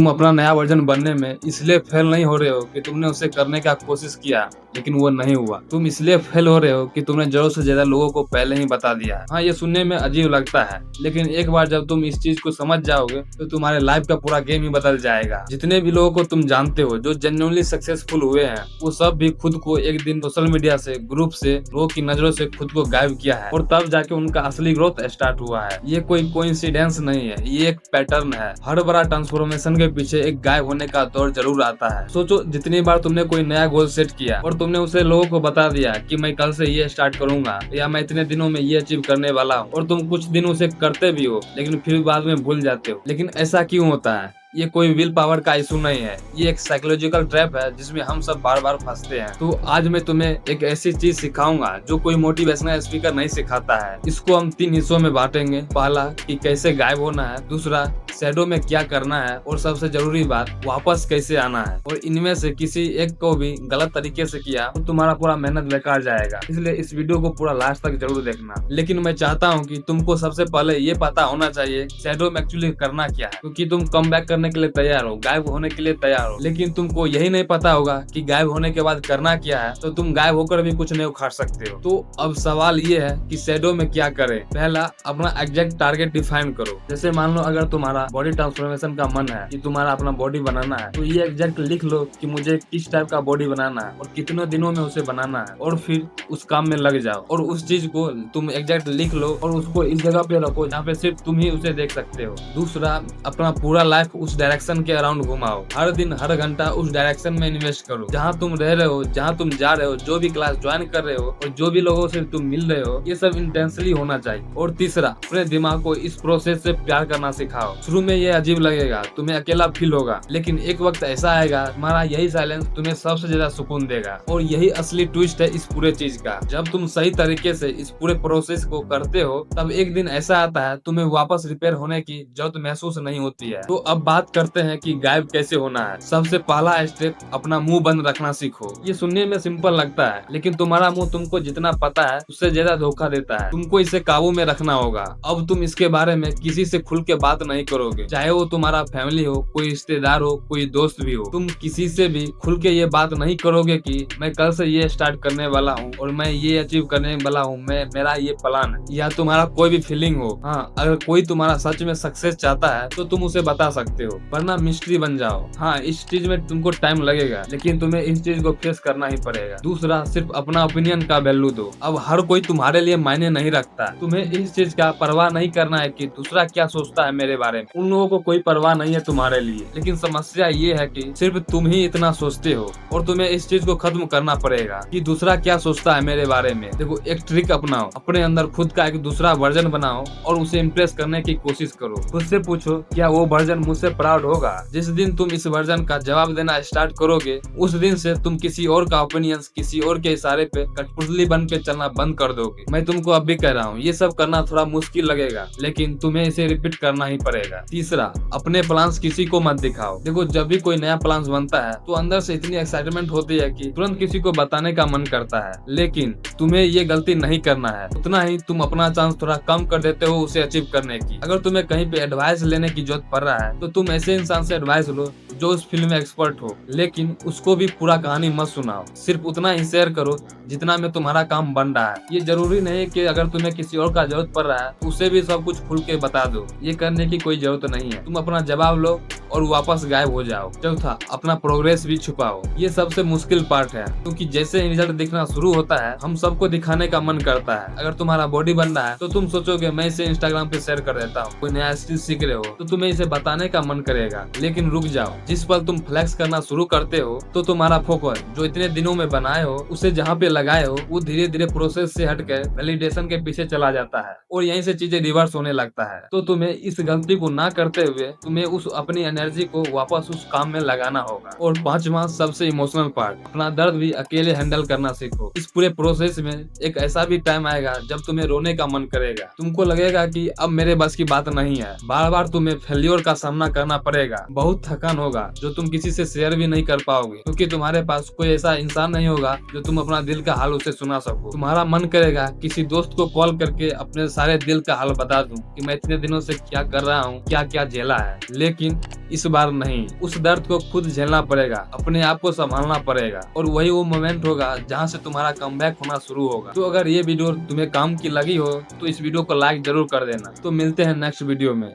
तुम अपना नया वर्जन बनने में इसलिए फेल नहीं हो रहे हो कि तुमने उसे करने का कोशिश किया लेकिन वो नहीं हुआ। तुम इसलिए फेल हो रहे हो कि तुमने जरूरत से ज्यादा लोगों को पहले ही बता दिया है। हाँ, ये सुनने में अजीब लगता है, लेकिन एक बार जब तुम इस चीज को समझ जाओगे तो तुम्हारे लाइफ का पूरा गेम ही बदल जाएगा। जितने भी लोगों को तुम जानते हो जो जेन्युइनली सक्सेसफुल हुए हैं, वो सब भी खुद को एक दिन सोशल मीडिया से, ग्रुप से, लोगों की नजरों से खुद को गायब किया है और तब जाके उनका असली ग्रोथ स्टार्ट हुआ है। ये कोई कोइंसिडेंस नहीं है, ये एक पैटर्न है। हर बड़ा ट्रांसफॉर्मेशन के पीछे एक गायब होने का दौर जरूर आता है। सोचो, जितनी बार तुमने कोई नया गोल सेट किया और तुमने उसे लोगों को बता दिया कि मैं कल से ये स्टार्ट करूंगा या मैं इतने दिनों में ये अचीव करने वाला हूँ, और तुम कुछ दिन उसे करते भी हो लेकिन फिर बाद में भूल जाते हो। लेकिन ऐसा क्यों होता है? ये कोई विल पावर का इशू नहीं है, ये एक साइकोलॉजिकल ट्रैप है जिसमें हम सब बार बार फंसते हैं। तो आज मैं तुम्हें एक ऐसी चीज सिखाऊंगा जो कोई मोटिवेशनल स्पीकर नहीं सिखाता है। इसको हम 3 हिस्सों में बांटेंगे। पहला, कि कैसे गायब होना है। दूसरा, शैडो में क्या करना है। और सबसे जरूरी बात, वापस कैसे आना है। और इनमें से किसी एक को भी गलत तरीके से किया तो तुम्हारा पूरा मेहनत बेकार जाएगा। इसलिए इस वीडियो को पूरा लास्ट तक जरूर देखना। लेकिन मैं चाहता हूँ कि तुमको सबसे पहले ये पता होना चाहिए शैडो में एक्चुअली करना क्या है, क्योंकि तुम कम बैक करने के लिए तैयार हो, गायब होने के लिए तैयार हो, लेकिन तुमको यही नहीं पता होगा कि गायब होने के बाद करना क्या है। तो तुम गायब होकर भी कुछ नहीं उखाड़ सकते हो। तो अब सवाल ये है कि शैडो में क्या करें। पहला, अपना एग्जैक्ट टारगेट डिफाइन करो। जैसे मान लो अगर तुम्हारा बॉडी ट्रांसफॉर्मेशन का मन है कि तुम्हारा अपना बॉडी बनाना है, तो ये एग्जैक्ट लिख लो कि मुझे किस टाइप का बॉडी बनाना है और कितने दिनों में उसे बनाना है, और फिर उस काम में लग जाओ। और उस चीज को तुम एग्जैक्ट लिख लो और उसको इस जगह पे रखो जहाँ पे सिर्फ तुम ही उसे देख सकते हो। दूसरा, अपना पूरा लाइफ उस डायरेक्शन के अराउंड घुमाओ। हर दिन हर घंटा उस डायरेक्शन में इन्वेस्ट करो। जहाँ तुम रह रहे हो, जहाँ तुम जा रहे हो, जो भी क्लास ज्वाइन कर रहे हो और जो भी लोगों से तुम मिल रहे हो, ये सब इंटेंसली होना चाहिए। और तीसरा, अपने दिमाग को इस प्रोसेस से प्यार करना सिखाओ। शुरू में ये अजीब लगेगा, तुम्हें अकेला फील होगा, लेकिन एक वक्त ऐसा आएगा तुम्हारा यही साइलेंस तुम्हें सबसे ज्यादा सुकून देगा। और यही असली ट्विस्ट है इस पूरे चीज का। जब तुम सही तरीके से इस पूरे प्रोसेस को करते हो, तब एक दिन ऐसा आता है तुम्हें वापस रिपेयर होने की जरूरत महसूस नहीं होती है। तो अब बात करते हैं कि गायब कैसे होना है। सबसे पहला स्टेप, अपना मुंह बंद रखना सीखो। ये सुनने में सिंपल लगता है, लेकिन तुम्हारा मुंह तुमको जितना पता है उससे ज्यादा धोखा देता है। तुमको इसे काबू में रखना होगा। अब तुम इसके बारे में किसी से खुल के बात नहीं करोगे, चाहे वो तुम्हारा फैमिली हो, कोई रिश्तेदार हो, कोई दोस्त भी हो। तुम किसी से भी खुल के ये बात नहीं करोगे कि मैं कल से ये स्टार्ट करने वाला हूँ और मैं ये अचीव करने वाला हूँ, मेरा ये प्लान है, या तुम्हारा कोई भी फीलिंग हो। हाँ, अगर कोई तुम्हारा सच में सक्सेस चाहता है तो तुम उसे बता सकते हो, वरना मिस्ट्री बन जाओ। हाँ, इस चीज में तुमको टाइम लगेगा, लेकिन तुम्हें इस चीज को फेस करना ही पड़ेगा। दूसरा, सिर्फ अपना ओपिनियन का वैल्यू दो। अब हर कोई तुम्हारे लिए मायने नहीं रखता। तुम्हें इस चीज का परवाह नहीं करना है कि दूसरा क्या सोचता है मेरे बारे में। उन लोगों को कोई परवाह नहीं है तुम्हारे लिए। लेकिन समस्या ये है कि सिर्फ तुम ही इतना सोचते हो, और तुम्हें इस चीज को खत्म करना पड़ेगा कि दूसरा क्या सोचता है मेरे बारे में। देखो, एक ट्रिक अपनाओ, अपने अंदर खुद का एक दूसरा वर्जन बनाओ और उसे इम्प्रेस करने की कोशिश करो। खुद से पूछो, क्या वो वर्जन मुझसे प्राउड होगा? जिस दिन तुम इस वर्जन का जवाब देना स्टार्ट करोगे, उस दिन से तुम किसी और का ओपिनियंस, किसी और के इशारे पे कठपुतली बन के चलना बंद कर दोगे। मैं तुमको अब भी कह रहा हूँ, ये सब करना थोड़ा मुश्किल लगेगा, लेकिन तुम्हें इसे रिपीट करना ही पड़ेगा। तीसरा, अपने प्लान्स किसी को मत दिखाओ। देखो, जब भी कोई नया प्लान्स बनता है तो अंदर से इतनी एक्साइटमेंट होती है कि तुरंत किसी को बताने का मन करता है, लेकिन तुम्हें ये गलती नहीं करना है। उतना ही तुम अपना चांस थोड़ा कम कर देते हो उसे अचीव करने की। अगर तुम्हें कहीं पे एडवाइस लेने की जरूरत पड़ रहा है तो तुम ऐसे इंसान से एडवाइस लो जो उस फील्ड में एक्सपर्ट हो, लेकिन उसको भी पूरा कहानी मत सुनाओ। सिर्फ उतना ही शेयर करो जितना में तुम्हारा काम बन रहा है। ये जरूरी नहीं कि अगर तुम्हें किसी और का जरूरत पड़ रहा है तो उसे भी सब कुछ खुल के बता दो। ये करने की कोई जरूरत नहीं है। तुम अपना जवाब लो और वापस गायब हो जाओ। चौथा, अपना प्रोग्रेस भी छुपाओ। ये सबसे मुश्किल पार्ट है, क्योंकि जैसे रिजल्ट दिखना शुरू होता है हम सबको दिखाने का मन करता है। अगर तुम्हारा बॉडी बन रहा है तो तुम सोचोगे मैं इसे इंस्टाग्राम पे शेयर कर देता हूँ। कोई नया स्किल सीख रहे हो तो तुम्हें इसे बताने का मन करेगा, लेकिन रुक जाओ। जिस पल तुम फ्लेक्स करना शुरू करते हो तो तुम्हारा फोकस जो इतने दिनों में बनाए हो, उसे जहाँ पे लगाए हो, वो धीरे धीरे प्रोसेस से हटकर वैलिडेशन के पीछे चला जाता है और यहीं से चीजें रिवर्स होने लगता है। तो तुम्हें इस गलती को ना करते हुए तुम्हें उस अपनी एनर्जी को वापस उस काम में लगाना होगा। और पांचवा, सबसे इमोशनल पार्ट, अपना दर्द भी अकेले हैंडल करना सीखो। इस पूरे प्रोसेस में एक ऐसा भी टाइम आएगा जब तुम्हें रोने का मन करेगा। तुमको लगेगा कि अब मेरे बस की बात नहीं है। बार बार तुम्हें फेल्योर का सामना करना पड़ेगा, बहुत थकान होगा, होगा जो तुम किसी से शेयर भी नहीं कर पाओगे, क्योंकि तुम्हारे पास कोई ऐसा इंसान नहीं होगा जो तुम अपना दिल का हाल उसे सुना सको। तुम्हारा मन करेगा किसी दोस्त को कॉल करके अपने सारे दिल का हाल बता दूं कि मैं इतने दिनों से क्या कर रहा हूँ, क्या क्या झेला है, लेकिन इस बार नहीं। उस दर्द को खुद झेलना पड़ेगा, अपने आप को संभालना पड़ेगा, और वही वो मोमेंट होगा जहाँ से तुम्हारा कमबैक होना शुरू होगा। तो अगर ये वीडियो तुम्हें काम की लगी हो तो इस वीडियो को लाइक जरूर कर देना। तो मिलते हैं नेक्स्ट वीडियो में।